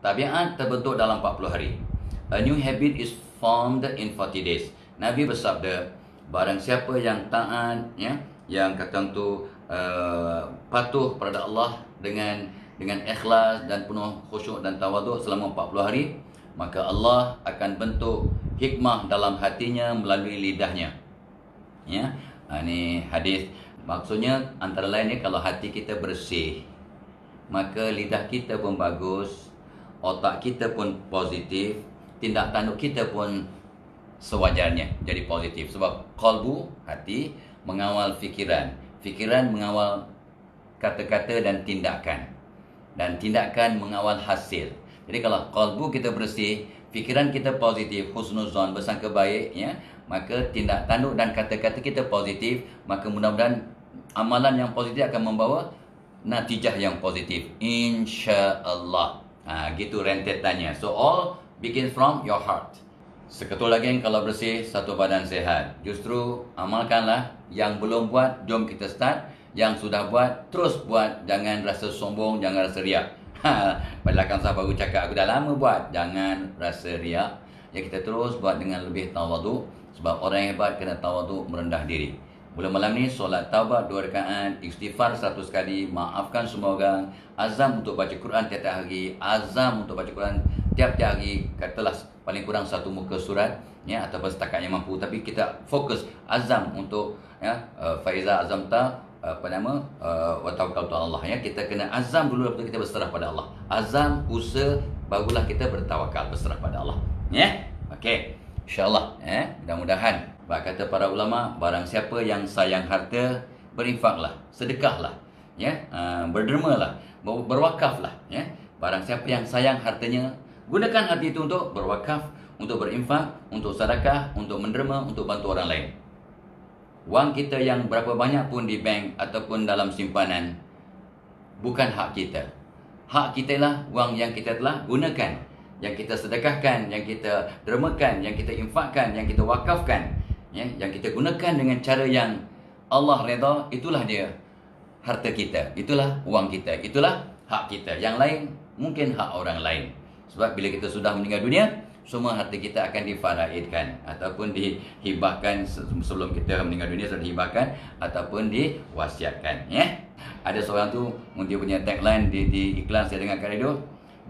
Tabiat terbentuk dalam 40 hari. A new habit is formed in 40 days. Nabi bersabda, barang siapa yang taat, yang kata tu patuh pada Allah dengan ikhlas dan penuh khusyuk dan tawaduk selama 40 hari, maka Allah akan bentuk hikmah dalam hatinya melalui lidahnya. Ini hadis. Maksudnya antara lain kalau hati kita bersih, maka lidah kita pun bagus, otak kita pun positif, tindak tanduk kita pun sewajarnya jadi positif. Sebab qalbu, hati, mengawal fikiran, fikiran mengawal kata-kata dan tindakan mengawal hasil. Jadi kalau qalbu kita bersih, fikiran kita positif, husnuzon, bersangka baik, maka tindak tanduk dan kata-kata kita positif, maka mudah-mudahan amalan yang positif akan membawa natijah yang positif, insya-Allah. Gitu rentetannya. So all begins from your heart. Seketul lagi kalau bersih, satu badan sehat. Justru amalkanlah. Yang belum buat, jom kita start. Yang sudah buat, terus buat. Jangan rasa sombong, jangan rasa riak. Padahal saya baru cakap aku dah lama buat. Jangan rasa riak. Ya, kita terus buat dengan lebih tawaduk. Sebab orang yang hebat kena tawaduk, merendah diri. Mula malam ni solat taubat 2 rakaat, istighfar 100 kali, maafkan semua orang, azam untuk baca Quran tiap-tiap hari, azam untuk baca Quran tiap-tiap hari, katalah paling kurang 1 muka surat, ataupun setakat yang mampu, tapi kita fokus azam untuk faiza azamta wa tawakkaltu Allah, kita kena azam dulu lepas kita berserah pada Allah. Azam, usaha, barulah kita bertawakal, berserah pada Allah. Okey. InsyaAllah, mudah-mudahan. Kata para ulama, barang siapa yang sayang harta, berinfaklah, sedekahlah, berdermalah, berwakaflah. Barang siapa yang sayang hartanya, gunakan harta itu untuk berwakaf, untuk berinfak, untuk sedekah, untuk menderma, untuk bantu orang lain. Wang kita yang berapa banyak pun di bank ataupun dalam simpanan, bukan hak kita. Hak kita lah wang yang kita telah gunakan, yang kita sedekahkan, yang kita dermakan, yang kita infakkan, yang kita wakafkan, yang kita gunakan dengan cara yang Allah redha, itulah dia harta kita, itulah wang kita, itulah hak kita. Yang lain mungkin hak orang lain. Sebab bila kita sudah meninggal dunia, semua harta kita akan difaraidkan ataupun dihibahkan. Sebelum kita meninggal dunia sudah dihibahkan ataupun diwasiatkan. Ada seorang tu, dia punya tagline di iklan saya dengar kat radio,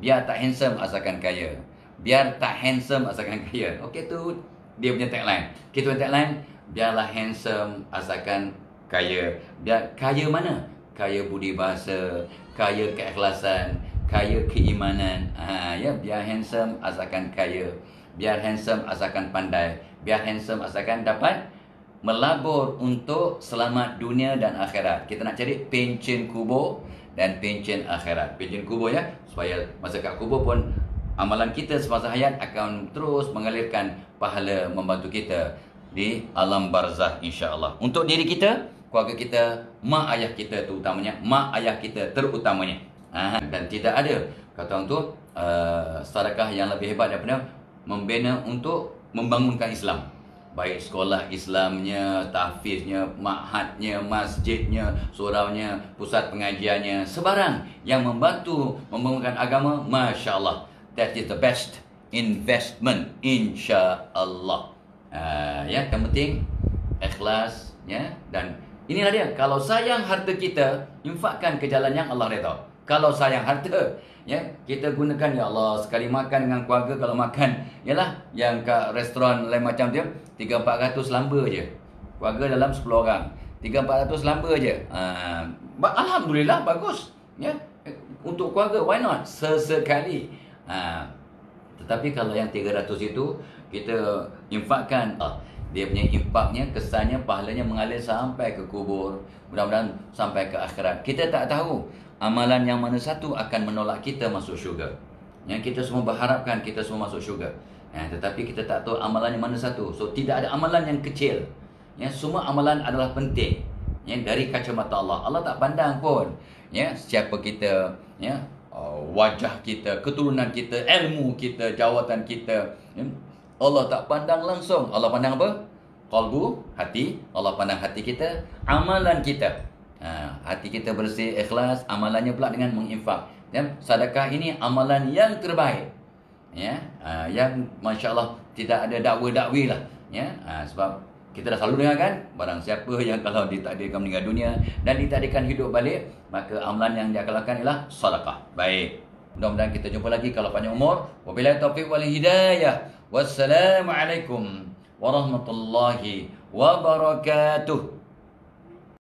biar tak handsome asalkan kaya. Biar tak handsome asalkan kaya. Okey, tu dia punya tagline. Kita punya tagline, biarlah handsome asalkan kaya. Biar kaya mana? Kaya budi bahasa, kaya keikhlasan, kaya keimanan. Biar handsome asalkan kaya. Biar handsome asalkan pandai. Biar handsome asalkan dapat melabur untuk selamat dunia dan akhirat. Kita nak cari pencen kubur dan pencen akhirat. Pencen kubur, supaya masa kat kubur pun amalan kita semasa hayat akan terus mengalirkan pahala membantu kita di alam barzah, insya-Allah. Untuk diri kita, keluarga kita, mak ayah kita terutamanya, mak ayah kita terutamanya. Dan tidak ada kata orang tu sedekah yang lebih hebat daripada membina untuk membangunkan Islam. Baik sekolah Islamnya, tahfiznya, ma'hadnya, masjidnya, suraunya, pusat pengajiannya, sebarang yang membantu membangunkan agama, masya-Allah. That is the best investment, insya-Allah. Yang penting ikhlas, dan inilah dia. Kalau sayang harta kita, infakkan ke jalan yang Allah redha. Kalau sayang harta, kita gunakan, ya Allah, sekali makan dengan keluarga, kalau makan yang kat restoran lain macam dia, 300-400 lamba je. Keluarga dalam 10 orang, 300-400 lamba je. Alhamdulillah, bagus. Untuk keluarga, why not? Sesekali. Tetapi kalau yang 300 itu kita infakkan, dia punya infaknya, kesannya, pahalanya mengalir sampai ke kubur, mudah-mudahan sampai ke akhirat. Kita tak tahu amalan yang mana satu akan menolak kita masuk syurga. Kita semua berharapkan kita semua masuk syurga, tetapi kita tak tahu amalan yang mana satu. So tidak ada amalan yang kecil. Semua amalan adalah penting. Dari kacamata Allah, Allah tak pandang pun siapa kita, wajah kita, keturunan kita, ilmu kita, jawatan kita. Allah tak pandang langsung. Allah pandang apa? Qalbu, hati. Allah pandang hati kita, amalan kita. Hati kita bersih, ikhlas, amalannya pula dengan menginfak. Ya, sedekah ini amalan yang terbaik. Ya, yang masya-Allah tidak ada dakwa-dakwi lah. Ya, sebab kita dah selalu dengar kan, barang siapa yang kalau ditakdirkan meninggal dunia dan ditakdirkan hidup balik, maka amalan yang dia akan lakukan ialah sedekah. Baik. Mudah-mudahan kita jumpa lagi kalau panjang umur. Wabillahi taufiq wal hidayah. Wassalamualaikum warahmatullahi wabarakatuh.